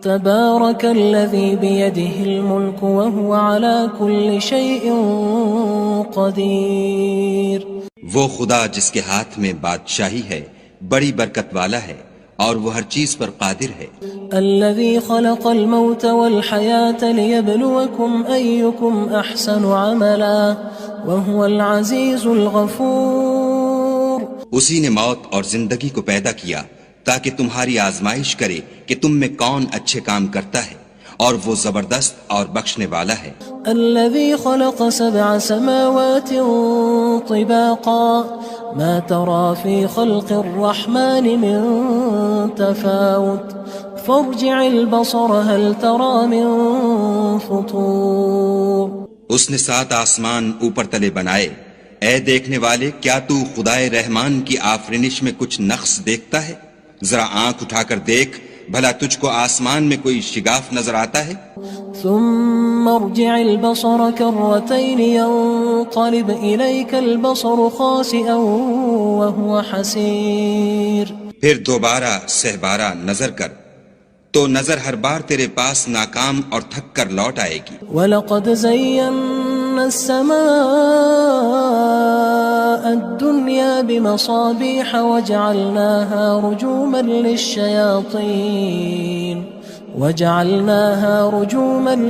تبارك الذي بيده الملك وهو على كل شيء قدير. وہ خدا جس کے ہاتھ میں بادشاہی ہے بڑی برکت والا ہے اور وہ ہر چیز پر قادر ہے. الذي خلق الموت والحياة ليبلوكم أيكم أحسن عملا وهو العزيز الغفور. اسی نے موت اور زندگی کو پیدا کیا تاکہ تمہاری آزمائش کرے کہ تم میں کون اچھے کام کرتا ہے اور وہ زبردست اور بخشنے والا ہے. الذي خلق 7 سماوات طباقا ما ترى في خلق الرحمن من تفاوت فارجع البصر هل ترى من فطور. اس نے 7 آسمان اوپر تلے بنائے. اے دیکھنے والے، کیا تو خدائے رحمان کی آفرینش میں کچھ نقص دیکھتا ہے؟ ذرا آنکھ اٹھا کر دیکھ، بھلا تجھ کو آسمان میں کوئی شگاف نظر آتا ہے؟ ثم ارجع البصر كرتين ينقلب إليك البصر خاسئا وهو حسير. پھر دوبارہ سہبارہ نظر کر تو نظر ہر بار تیرے پاس ناکام اور تھک کر لوٹ آئے گی. وَلَقَدْ زَيَّنَّا السَّمَاءَ الدُّنْيَا بِمَصَابِيحَ وَجَعَلْنَاهَا رُجُومًا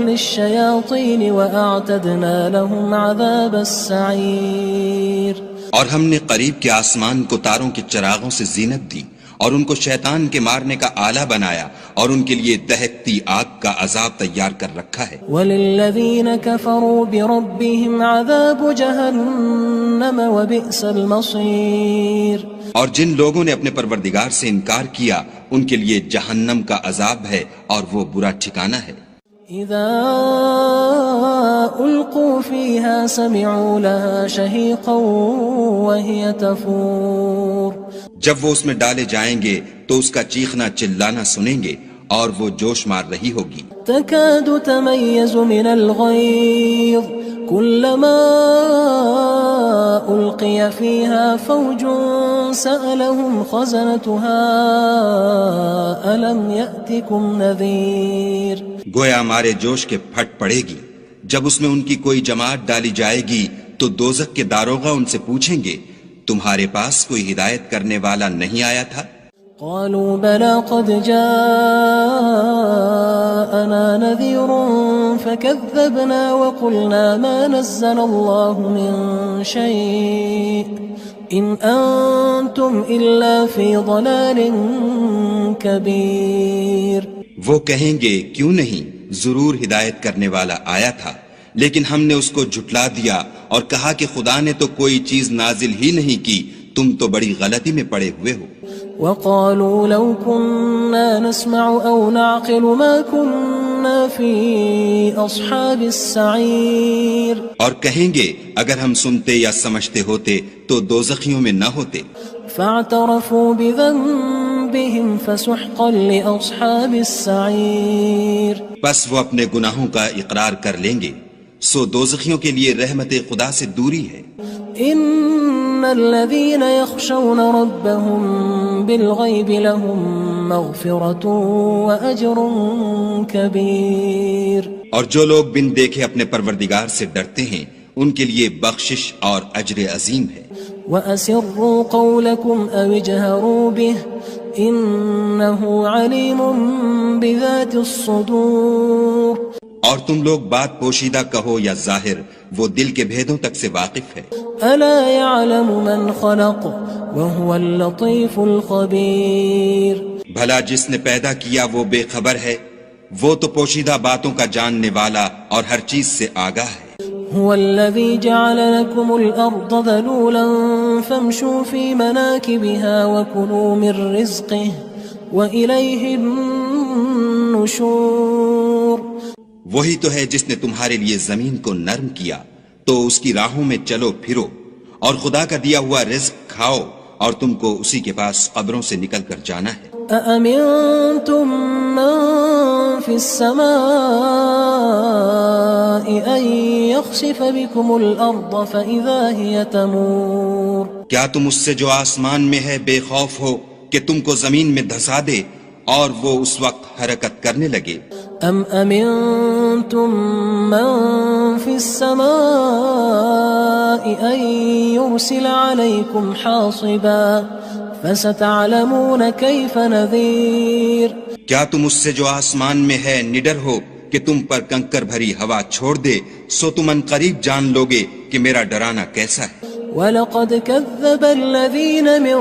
لِلشَّيَاطِينِ وَأَعْتَدْنَا لَهُمْ عَذَابَ السَّعِيرِ. اور ہم نے قریب کے آسمان کو تاروں کے چراغوں سے زینت دی اور ان کو شیطان کے مارنے کا آلہ بنایا اور ان کے لیے دہکتی آگ کا عذاب تیار کر رکھا ہے. وَلِلَّذِينَ كَفَرُوا بِرَبِّهِمْ عَذَابُ جَهَنَّمَ وَبِئْسَ الْمَصِيرُ. اور جن لوگوں نے اپنے پروردگار سے انکار کیا ان کے لیے جہنم کا عذاب ہے اور وہ برا ٹھکانہ ہے. اذا القوا فيها سمعوا لها شهيقا وهي تفور. جب وہ اس میں ڈالے جائیں گے تو اس کا چیخنا چلانا سنیں گے اور وہ جوش مار رہی ہوگی. تكاد تميز من الغيظ كلما ألقي فيها فوج سألهم خزنتها ألم يأتكم نذير. گویا ہمارے جوش کے پھٹ پڑے گی. جب اس میں ان کی کوئی جماعت ڈالی جائے گی تو دوزخ کے داروغہ ان سے پوچھیں گے تمہارے پاس کوئی ہدایت کرنے والا نہیں آیا تھا؟ قالوا بلى قد جاءنا نذير فكذبنا وقلنا ما نزل الله من شيء إن أنتم إلا في ضلال كبير. وہ کہیں گے کیوں نہیں، ضرور ہدایت کرنے والا آیا تھا، لیکن ہم نے اس کو جھٹلا دیا اور کہا کہ خدا نے تو کوئی چیز نازل ہی نہیں کی، تم تو بڑی غلطی میں پڑے ہوئے ہو. وقالوا لو كنا نسمع أو نعقل ما كنا في أصحاب السعير. اور کہیں گے اگر ہم سنتے یا سمجھتے ہوتے تو دوزخیوں میں نہ ہوتے. فاعترفوا بذنبهم فسحقا لأصحاب السعير. بس وہ اپنے گناہوں کا اقرار کر لیں گے، سو دوزخیوں کے لیے رحمت خدا سے دوری ہے. ان الذين يخشون ربهم بالغيب لهم مغفرة واجر كبير. اور جو لوگ بن دیکھے اپنے پروردگار سے ڈرتے ہیں ان کے لیے بخشش اور اجر عظیم ہے. وَأَسِرُّوا قَوْلَكُمْ أَوِ اجْهَرُوا بِهِ إِنَّهُ عَلِيمٌ بِذَاتِ الصُّدُورِ. اور تم لوگ بات پوشیدہ کہو یا ظاہر، وہ دل کے بھیدوں تک سے واقف ہے. أَلَا يَعْلَمُ مَنْ خَلَقَ وَهُوَ اللَّطِيفُ الْخَبِيرُ. بھلا جس نے پیدا کیا وہ بے خبر ہے، وہ تو پوشیدہ باتوں کا جاننے والا اور ہر چیز سے آگاہ ہے. هو الذي جعل لكم الأرض ذلولا فامشوا في مناكبها وكلوا من رزقه وإليه النشور. وہی تو ہے جس نے تمہارے لیے زمین کو نرم کیا تو اس کی راہوں میں چلو پھرو اور خدا کا دیا ہوا رزق کھاؤ اور تم کو اسی کے پاس قبروں سے نکل کر جانا ہے. أأمنتم من في السماء أن يخسف بكم الأرض فإذا هي تمور. کیا تم اس سے جو آسمان میں ہے بے خوف ہو کہ تم کو زمین میں دھسا دے اور وہ اس وقت حرکت کرنے لگے. ام امنتم من في السماء ان يرسل عليكم حاصبا فستعلمون كيف نذير. کیا تم اس سے جو آسمان میں ہے نڈر ہو کہ تم پر کنکر بھری ہوا چھوڑ دے، سو تم ان قریب جان لوگے کہ میرا ڈرانا کیسا ہے. وَلَقَدْ كَذَّبَ الَّذِينَ مِن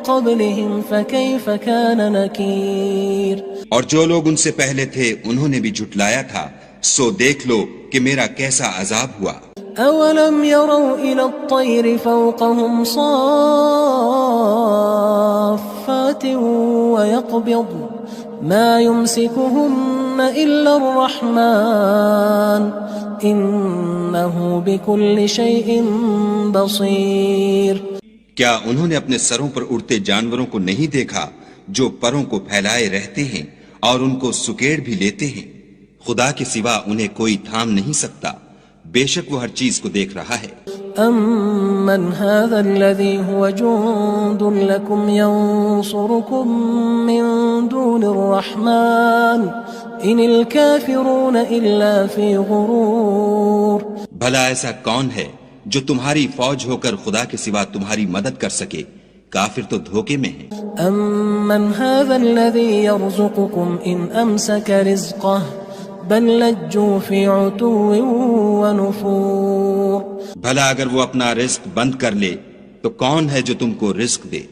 قَبْلِهِمْ فَكَيْفَ كَانَ نَكِيرٌ. اور جو لوگ ان سے پہلے تھے انہوں نے بھی جھٹلایا تھا، سو دیکھ لو کہ میرا کیسا عذاب ہوا. أَوَلَمْ يَرَوْا إِلَى الطَّيْرِ فَوْقَهُمْ صَافَّاتٍ وَيَقْبِضْنَ مَا يُمْسِكُهُنَّ إِلَّا الرَّحْمَنُ إِنَّهُ بِكُلِّ شَيْءٍ بَصِيرٌ. کیا انہوں نے اپنے سروں پر اڑتے جانوروں کو نہیں دیکھا جو پروں کو پھیلائے رہتے ہیں اور ان کو سکیڑ بھی لیتے ہیں؟ خدا کے سوا انہیں کوئی تھام نہیں سکتا، بے شک وہ ہر چیز کو دیکھ رہا ہے. أَمَّنْ هَذَا الَّذِي هُوَ جُندٌ لَكُمْ يَنصُرُكُم مِّن دُونِ الرَّحْمَنِ إِنِ الْكَافِرُونَ إِلَّا فِي غُرُورٍ. بھلا ایسا کون ہے جو تمہاری فوج ہو کر خدا کے سوا تمہاری مدد کر سکے؟ کافر تو دھوکے میں ہیں. أَمَّنْ هَذَا الَّذِي يَرْزُقُكُمْ إِنْ أَمْسَكَ رِزْقَهُ بَلْ لَجُّوا فِي عُتُوٍّ وَنُفُورٍ. بھلا اگر وہ اپنا رزق بند کر لے تو کون ہے جو تم کو رزق دے؟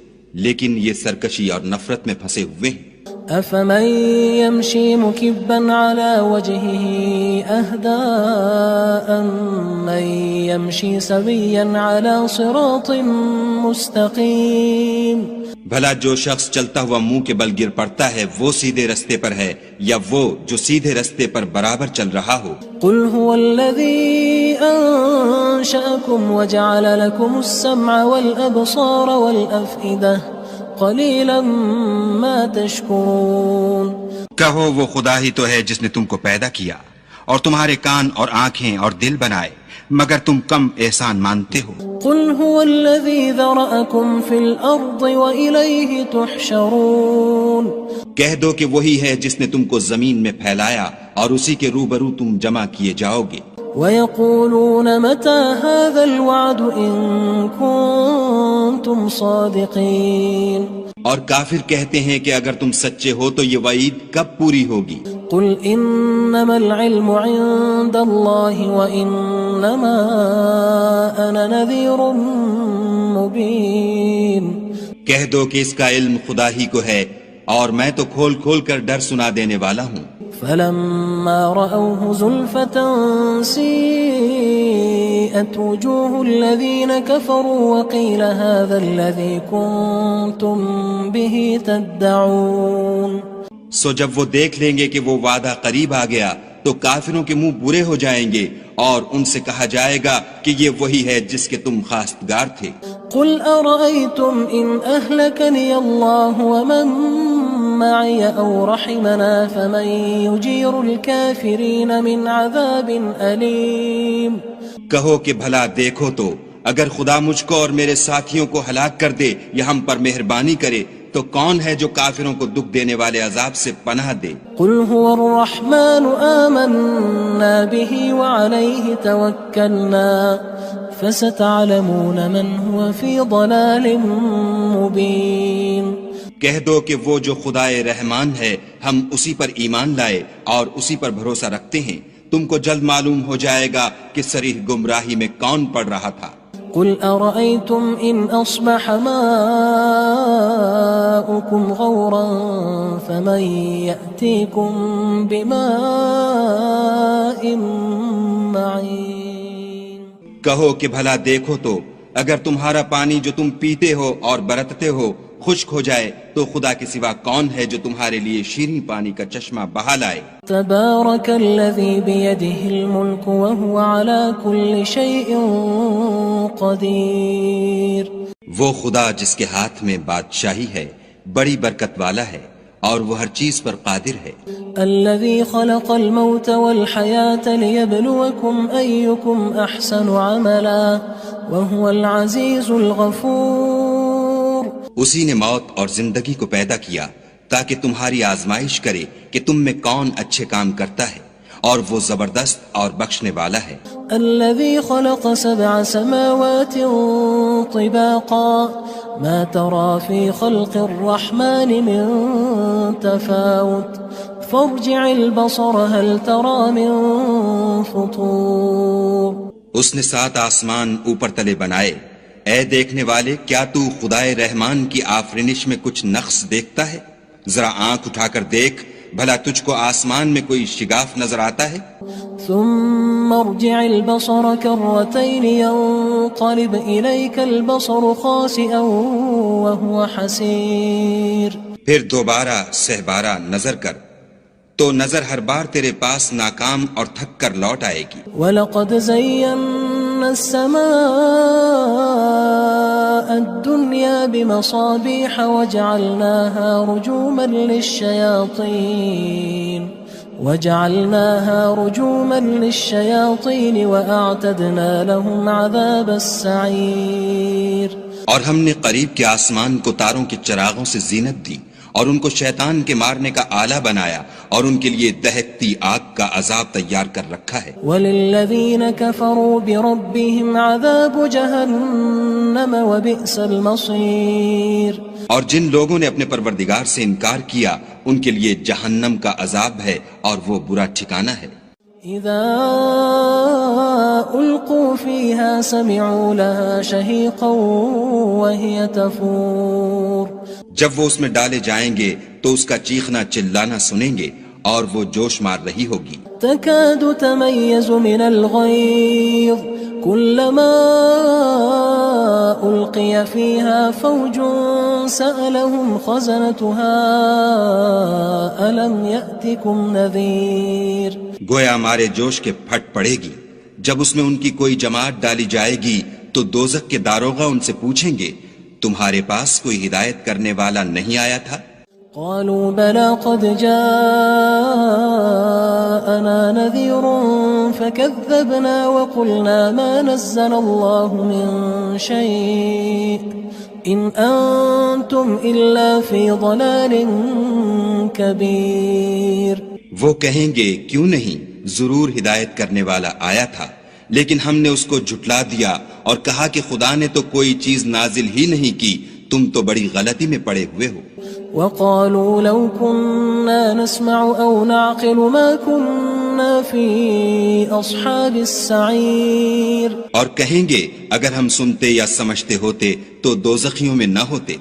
لیکن یہ سرکشی اور نفرت میں پھنسے ہوئے ہیں. أَفَمَن يَمْشِي مُكِبًّا عَلَى وَجْهِهِ أَهْدَىٰ أَمَّن يَمْشِي سَوِيًّا عَلَى صِرَاطٍ مُّسْتَقِيمٍ. بھلا جو شخص چلتا ہوا منہ کے بل گر پڑتا ہے وہ سیدھے رستے پر ہے یا وہ جو سیدھے رستے پر برابر چل رہا ہو؟ قُلْ هُوَ الَّذِي أَنشَأَكُمْ وَجَعَلَ لَكُمُ السَّمْعَ وَالْأَبْصَارَ وَالْأَفْئِدَةَ قَلِيلًا مَا تَشْكُرُونَ. کہو وہ خدا ہی تو ہے جس نے تم کو پیدا کیا اور تمہارے کان اور آنکھیں اور دل بنائے، مگر تم کم احسان مانتے ہو. قُلْ هُوَ الَّذِي ذَرَأَكُمْ فِي الْأَرْضِ وَإِلَيْهِ تُحْشَرُونَ. کہہ دو کہ وہی ہے جس نے تم کو زمین میں پھیلایا اور اسی کے روبرو تم جمع کیے جاؤ گے. وَيَقُولُونَ مَتَى هَذَا الْوَعْدُ إِن كُنتُمْ صَادِقِينَ. اور کافر کہتے ہیں کہ اگر تم سچے ہو تو یہ وعید کب پوری ہوگی؟ قُلْ إِنَّمَا الْعِلْمُ عِندَ اللَّهِ وَإِنَّمَا أَنَا نَذِيرٌ مُّبِينٌ. کہہ دو کہ اس کا علم خدا ہی کو ہے اور میں تو کھول کھول کر ڈر سنا دینے والا ہوں. فَلَمَّا رَأَوْهُ زُلْفَةً سِيئَتْ وُجُوهُ الَّذِينَ كَفَرُوا وَقِيلَ هَذَا الَّذِي كُنتُم بِهِ تَدَّعُونَ. سو جب وہ دیکھ لیں گے کہ وہ وعدہ قریب آ گیا تو کافروں کے منہ برے ہو جائیں گے اور ان سے کہا جائے گا کہ یہ وہی ہے جس کے تم خواستگار تھے. قُلْ أَرَأَيْتُمْ إِنْ أَهْلَكَنِيَ اللَّهُ وَمَن مَّعِيَ أَوْ رَحِمَنَا فَمَن يُجِيرُ الْكَافِرِينَ مِنْ عَذَابٍ أَلِيمٍ. کہو کہ بھلا دیکھو تو اگر خدا مجھ کو اور میرے ساتھیوں کو ہلاک کر دے یا ہم پر مہربانی کرے تو کون ہے جو کافروں کو دکھ دینے والے عذاب سے پناہ دے؟ قُلْ هُوَ الرَّحْمَنُ آمَنَّا بِهِ وَعَلَيْهِ تَوَكَّلْنَا فَسَتَعْلَمُونَ مَنْ هُوَ فِي ضَلَالٍ مُّبِينٍ. کہہ دو کہ وہ جو خدائے رحمان ہے ہم اسی پر ایمان لائے اور اسی پر بھروسہ رکھتے ہیں، تم کو جلد معلوم ہو جائے گا کہ صریح گمراہی میں کون پڑ رہا تھا. قُلْ أَرَأَيْتُمْ إِنْ أَصْبَحَ مَاؤُكُمْ غَوْرًا فَمَن يَأْتِيكُم بِمَاءٍ مَّعِينٍ. کہو کہ بھلا دیکھو تو اگر تمہارا پانی جو تم پیتے ہو اور برتتے ہو خشک ہو جائے تو خدا کے سوا کون ہے جو تمہارے لیے شیریں پانی کا چشمہ بہا لائے. تبارک الذی بیدہ الملک وہو علی کل شیء قدیر. وہ خدا جس کے ہاتھ میں بادشاہی ہے بڑی برکت والا ہے اور وہ ہر چیز پر قادر ہے. الذي خلق الموت والحياة ليبلوكم أيكم أحسن عملا وهو العزيز الغفور. اسی نے موت اور زندگی کو پیدا کیا تاکہ تمہاری آزمائش کرے کہ تم میں کون اچھے کام کرتا ہے، اور وہ زبردست اور بخشنے والا ہے۔ الذي خلق 7 سماوات طباقا ما ترى في خلق الرحمن من تفاوت فارجع البصر هل ترى من فطور۔ اس نے 7 آسمان اوپر تلے بنائے، اے دیکھنے والے کیا تو خدائے رحمان کی آفرینش میں کچھ نقص دیکھتا ہے؟ ذرا آنکھ اٹھا کر دیکھ، بھلا تجھ کو آسمان میں کوئی شگاف نظر آتا ہے؟ ثم ارجع البصر كرتين ينقلب إليك البصر خاسئا وهو حسير۔ پھر دوبارہ سہبارہ نظر کر تو نظر ہر بار تیرے پاس ناکام اور تھک کر لوٹ آئے گی۔ وَلَقَدْ زَيَّنَّا السَّمَاءَ الدُّنْيَا بِمَصَابِيحَ وَجَعَلْنَاهَا رُجُومًا لِلشَّيَاطِينِ وَأَعْتَدْنَا لَهُمْ عَذَابَ السَّعِيرِ۔ اور ہم نے قریب کے آسمان کو تاروں کے چراغوں سے زینت دی، اور ان کو شیطان کے مارنے کا آلہ بنایا، اور ان کے لیے دہکتی آگ کا عذاب تیار کر رکھا ہے۔ وَلِلَّذِينَ كَفَرُوا بِرَبِّهِمْ عَذَابُ جَهَنَّمَ وَبِئْسَ الْمَصِيرُ۔ اور جن لوگوں نے اپنے پروردگار سے انکار کیا ان کے لیے جہنم کا عذاب ہے، اور وہ برا ٹھکانہ ہے۔ اذا القوا فيها سمعوا لها شهيقا وهي تفور۔ جب وہ اس میں ڈالے جائیں گے تو اس کا چیخنا چلانا سنیں گے، اور وہ جوش مار رہی ہوگی۔ تكاد تميز من الغيظ كلما ألقي فيها فوج سألهم خزنتها ألم يأتكم نذير۔ گویا مارے جوش کے پھٹ پڑے گی جب اس میں ان کی کوئی جماعت ڈالی جائے گی تو دوزخ کے داروغہ ان سے پوچھیں گے تمہارے پاس کوئی ہدایت کرنے والا نہیں آیا تھا؟ قالوا بلى قد جاءنا نذير فكذبنا وقلنا ما نزل الله من شيء إن أنتم إلا في ضلال كبير۔ وہ کہیں گے کیوں نہیں، ضرور ہدایت کرنے والا آیا تھا، لیکن ہم نے اس کو جھٹلا دیا اور کہا کہ خدا نے تو کوئی چیز نازل ہی نہیں کی، تم تو بڑی غلطی میں پڑے ہوئے ہو۔ وقالوا لو كنا نسمع أو نعقل ما كنا في أصحاب السعير۔ اور کہیں گے اگر ہم سنتے یا سمجھتے ہوتے تو دوزخیوں میں نہ ہوتے۔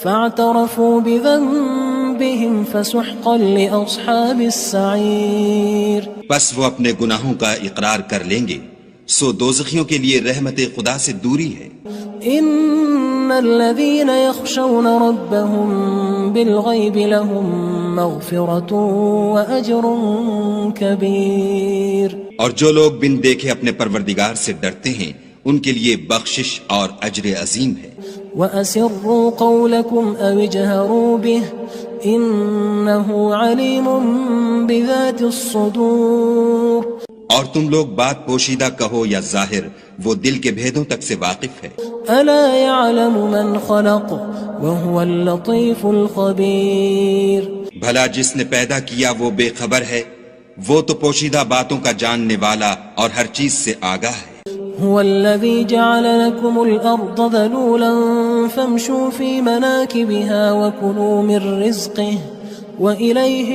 فاعترفوا بذنبهم فسحقا لأصحاب السعير۔ بس وہ اپنے گناہوں کا اقرار کر لیں گے، سو دوزخیوں کے لیے رحمت خدا سے دوری ہے۔ ان الذين يخشون ربهم بالغيب لهم مغفرة واجر كبير۔ اور جو لوگ بن دیکھے اپنے پروردگار سے ڈرتے ہیں ان کے لیے بخشش اور اجر عظیم ہے۔ واسروا قولكم او اجهروا به انه عليم بذات الصدور۔ اور تم لوگ بات پوشیدہ کہو یا ظاہر، وہ دل کے بھیدوں تک سے واقف ہے۔ الا يعلم من خلق وهو اللطيف الخبير۔ بھلا جس نے پیدا کیا وہ بے خبر ہے، وہ تو پوشیدہ باتوں کا جاننے والا اور ہر چیز سے آگاہ ہے۔ هو الذي جعل لكم الأرض ذلولا فامشوا في مناكبها وكلوا من رزقه وإليه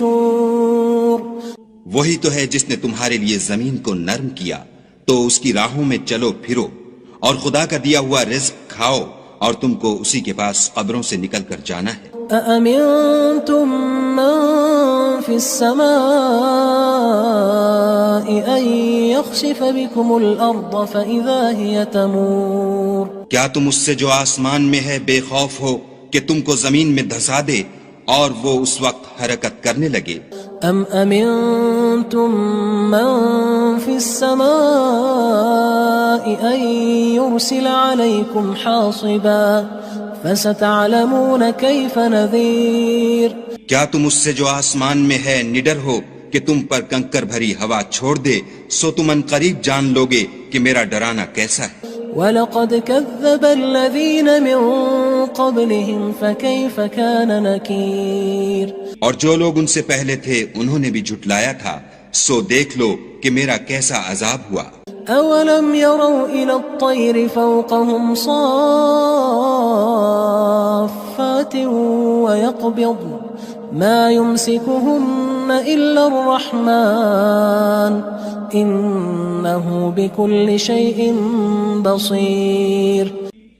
النشور۔ وہی تو ہے جس نے تمہارے لیے زمین کو نرم کیا تو اس کی راہوں میں چلو پھرو، اور خدا کا دیا ہوا رزق کھاؤ، اور تم کو اسی کے پاس قبروں سے نکل کر جانا ہے۔ أأمنتم من في السماء أن يخسف بكم الأرض فإذا هي تمور۔ کیا تم اس سے جو آسمان میں ہے بے خوف ہو کہ تم کو زمین میں دھسا دے اور وہ اس وقت حرکت کرنے لگے؟ ام امنتم من في السماء ان يرسل عليكم حاصبا فستعلمون كيف نذير۔ کیا تم اس سے جو آسمان میں ہے نڈر ہو کہ تم پر کنکر بھری ہوا چھوڑ دے، سو تم ان قریب جان لوگے کہ میرا ڈرانا کیسا ہے۔ وَلَقَدْ كَذَّبَ الَّذِينَ مِن قبلهم فكيف كان نكير اور جو لوگ ان سے پہلے تھے انہوں نے بھی جھٹلایا تھا، سو دیکھ لو کہ میرا کیسا عذاب ہوا۔ أولم يروا إلى الطير فوقهم صافات ويقبضن ما يمسكهن إلا الرحمن إنه بكل شيء بصير۔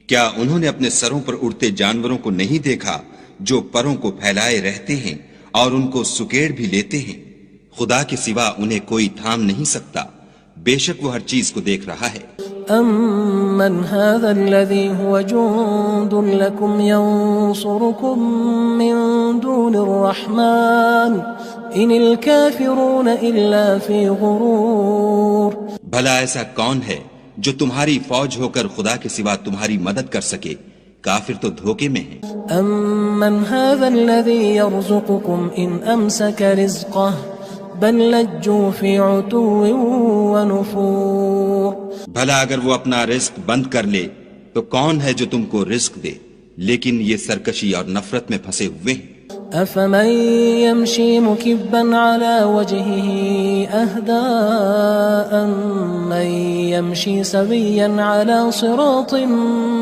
کیا انہوں نے اپنے سروں پر اڑتے جانوروں کو نہیں دیکھا جو پروں کو پھیلائے رہتے ہیں اور ان کو سکیڑ بھی لیتے ہیں؟ خدا کے سوا انہیں کوئی تھام نہیں سکتا، بے شک وہ ہر چیز کو دیکھ رہا ہے۔ أَمَّنْ هَذَا الَّذِي هُوَ جُندٌ لَكُمْ يَنصُرُكُم مِّن دُونِ الرَّحْمَٰنِ إِنِ الْكَافِرُونَ إِلَّا فِي غُرُورٍ۔ بھلا ایسا کون ہے جو تمہاری فوج ہو کر خدا کے سوا تمہاری مدد کر سکے؟ کافر تو دھوکے میں ہیں۔ أَمَّنْ هَذَا الَّذِي يَرْزُقُكُمْ إِنْ أَمْسَكَ رِزْقَهُ بل لجوا فی عتو ونفور۔ بھلا اگر وہ اپنا رزق بند کر لے تو کون ہے جو تم کو رزق دے، لیکن یہ سرکشی اور نفرت میں پھنسے ہوئے ہیں۔ افمن يمشي مكبا على وجهه اهدى أمن يمشي سويا على صراط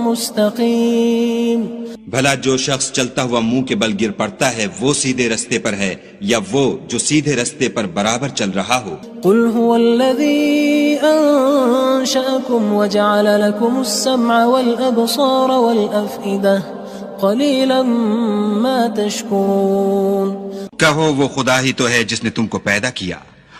مستقيم۔ بھلا جو شخص چلتا ہوا منہ کے بل گر پڑتا ہے وہ سیدھے رستے پر ہے یا وہ جو سیدھے رستے پر برابر چل رہا ہو؟ قل هو الذي أنشأكم وجعل لكم السمع والأبصار والأفئدة قلیلا ما تشکرون۔ کہو وہ خدا ہی تو ہے جس نے تم کو پیدا کیا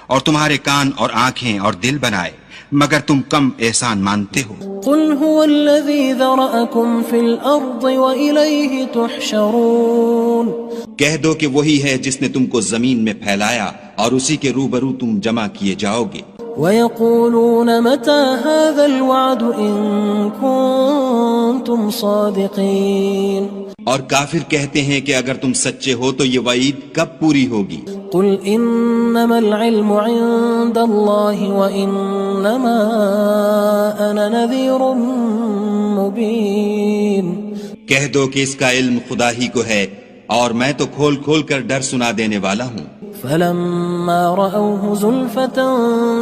اور تمہارے کان اور آنکھیں اور دل بنائے، مگر تم کم احسان مانتے ہو۔ قل هو الذی ذرأکم فی الارض وإلیہ تحشرون۔ کہہ دو کہ وہی ہے جس نے تم کو زمین میں پھیلایا اور اسی کے روبرو تم جمع کیے جاؤ گے۔ وَيَقُولُونَ مَتَى هَذَا الْوَعْدُ إِن كُنتُمْ صَادِقِينَ۔ اور کافر کہتے ہیں کہ اگر تم سچے ہو تو یہ وعید کب پوری ہوگی؟ قُلْ إِنَّمَا الْعِلْمُ عِندَ اللَّهِ وَإِنَّمَا أَنَا نَذِيرٌ مُبِينٌ۔ کہہ دو کہ اس کا علم خدا ہی کو ہے اور میں تو کھول کھول کر ڈر سنا دینے والا ہوں۔ فلما رأوه زلفة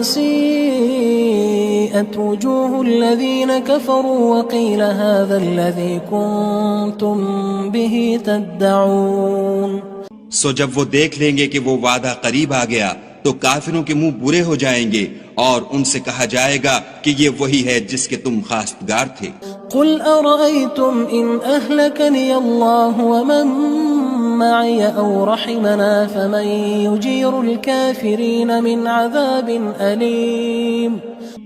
سيئت وجوه الذين كفروا وقيل هذا الذي كنتم به تدعون۔ سو جب وہ دیکھ لیں گے کہ وہ وعدہ قریب آ گیا تو کافروں کے منہ برے ہو جائیں گے اور ان سے کہا جائے گا کہ یہ وہی ہے جس کے تم خواستگار تھے۔ قل أرأيتم إن أهلكني الله ومن معي أو رحمنا فمن يجير الكافرين من عذاب أليم۔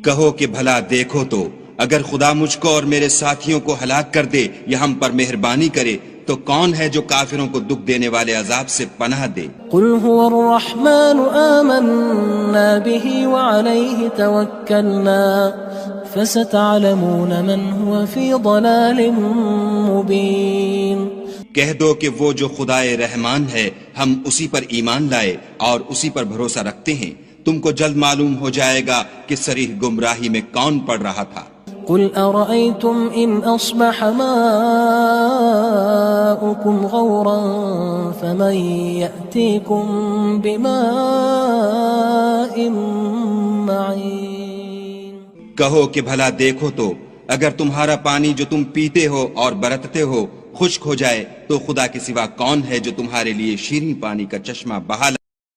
کہو کہ بھلا دیکھو تو اگر خدا مجھ کو اور میرے ساتھیوں کو ہلاک کر دے یا ہم پر مہربانی کرے تو کون ہے جو کافروں کو دکھ دینے والے عذاب سے پناہ دے؟ قل هو الرحمن آمنا به وعليه توكلنا فستعلمون من هو في ضلال مبين۔ کہہ دو کہ وہ جو خدائے رحمان ہے ہم اسی پر ایمان لائے اور اسی پر بھروسہ رکھتے ہیں، تم کو جلد معلوم ہو جائے گا کہ صریح گمراہی میں کون پڑ رہا تھا۔ قل أرأيتم إن أصبح ماؤكم غورا فمن يأتيكم بماء معين۔ کہو کہ بھلا دیکھو تو اگر تمہارا پانی جو تم پیتے ہو اور برتتے ہو خشک ہو جائے تو خدا کے سوا کون ہے جو تمہارے لیے شیریں پانی کا چشمہ بہا